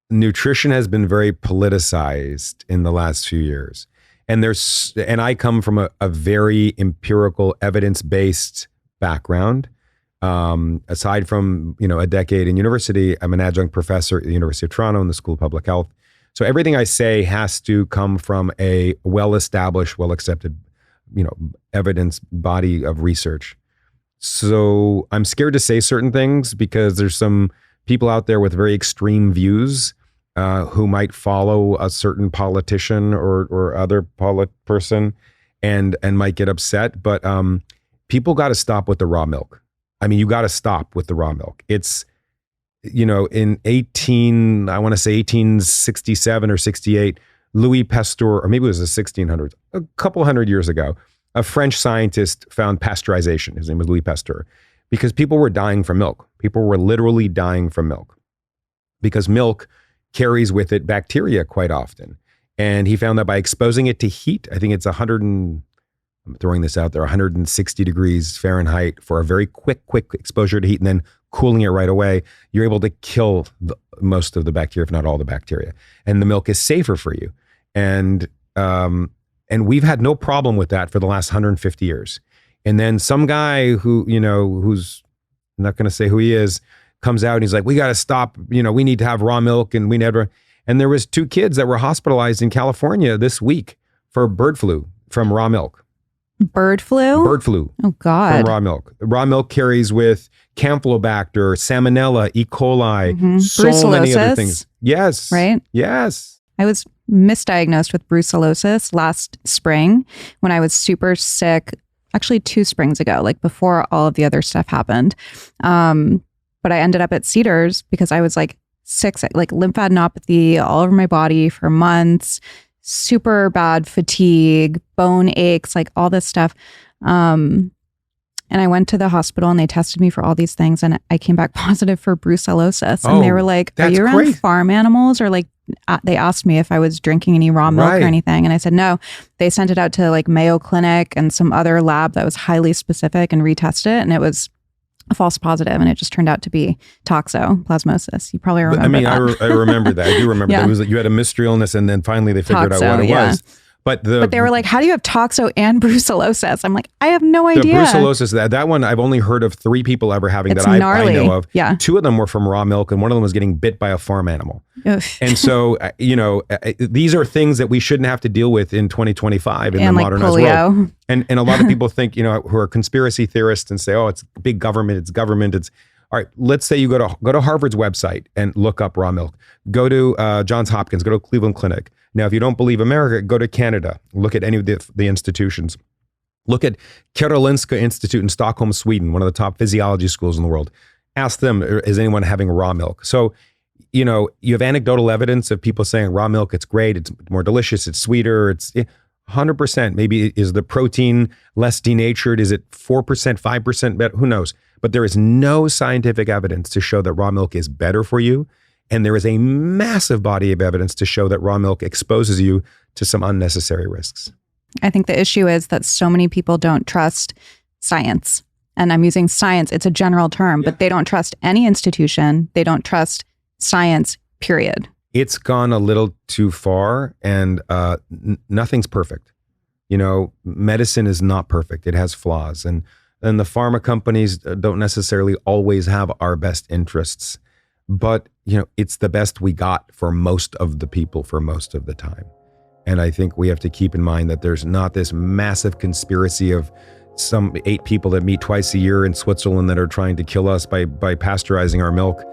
nutrition has been very politicized in the last few years. And I come from a very empirical, evidence-based background. Aside from, a decade in university, I'm an adjunct professor at the University of Toronto in the School of Public Health. So everything I say has to come from a well-established, well-accepted, evidence body of research. So I'm scared to say certain things because there's some people out there with very extreme views who might follow a certain politician or other person and might get upset. But people got to stop with the raw milk. I mean, you got to stop with the raw milk. It's, in 1867 or 68, Louis Pasteur, or maybe it was the 1600s, a couple hundred years ago, a French scientist found pasteurization. His name was Louis Pasteur, because people were dying from milk. People were literally dying from milk because milk carries with it bacteria quite often. And he found that by exposing it to heat, I think it's 160 degrees Fahrenheit for a very quick exposure to heat and then cooling it right away, you're able to kill most of the bacteria, if not all the bacteria. And the milk is safer for you. And we've had no problem with that for the last 150 years. And then some guy who, who's I'm not going to say who he is, comes out and he's like, we got to stop, we need to have raw milk. And and there was 2 kids that were hospitalized in California this week for bird flu from raw milk. Bird flu? Bird flu. Oh, God. From raw milk. Raw milk carries with Campylobacter, Salmonella, E. coli, so many other things. Yes. Right? Yes. I was misdiagnosed with brucellosis last spring when I was super sick, actually 2 springs ago, like before all of the other stuff happened. But I ended up at Cedars because I was like sick, like lymphadenopathy all over my body for months, super bad fatigue, bone aches, like all this stuff. And I went to the hospital and they tested me for all these things and I came back positive for brucellosis. And they were like, are you around farm animals? Or like, they asked me if I was drinking any raw milk or anything. And I said, no. They sent it out to like Mayo Clinic and some other lab that was highly specific and retested it. And it was a false positive, and it just turned out to be toxoplasmosis. You probably remember that. I remember that. I do remember that. It was that you had a mystery illness, and then finally they figured out what it was. But they were like, how do you have toxo and brucellosis? I'm like, I have no idea. The brucellosis, that one, I've only heard of 3 people ever having I know of. Yeah. 2 of them were from raw milk, and one of them was getting bit by a farm animal. And so, these are things that we shouldn't have to deal with in 2025 in the modernized world. And a lot of people think, who are conspiracy theorists and say, oh, it's big government, it's government. It's all right. Let's say you go to Harvard's website and look up raw milk. Go to Johns Hopkins, go to Cleveland Clinic. Now, if you don't believe America, go to Canada. Look at any of the institutions. Look at Karolinska Institute in Stockholm, Sweden, one of the top physiology schools in the world. Ask them, is anyone having raw milk? So, you have anecdotal evidence of people saying raw milk, it's great, it's more delicious, it's sweeter, it's 100%. Maybe is the protein less denatured? Is it 4%, 5% better? Who knows? But there is no scientific evidence to show that raw milk is better for you. And there is a massive body of evidence to show that raw milk exposes you to some unnecessary risks. I think the issue is that so many people don't trust science. And I'm using science, it's a general term, but they don't trust any institution. They don't trust science, period. It's gone a little too far, and nothing's perfect. Medicine is not perfect. It has flaws. And the pharma companies don't necessarily always have our best interests. But, it's the best we got for most of the people for most of the time. And I think we have to keep in mind that there's not this massive conspiracy of some 8 people that meet twice a year in Switzerland that are trying to kill us by pasteurizing our milk.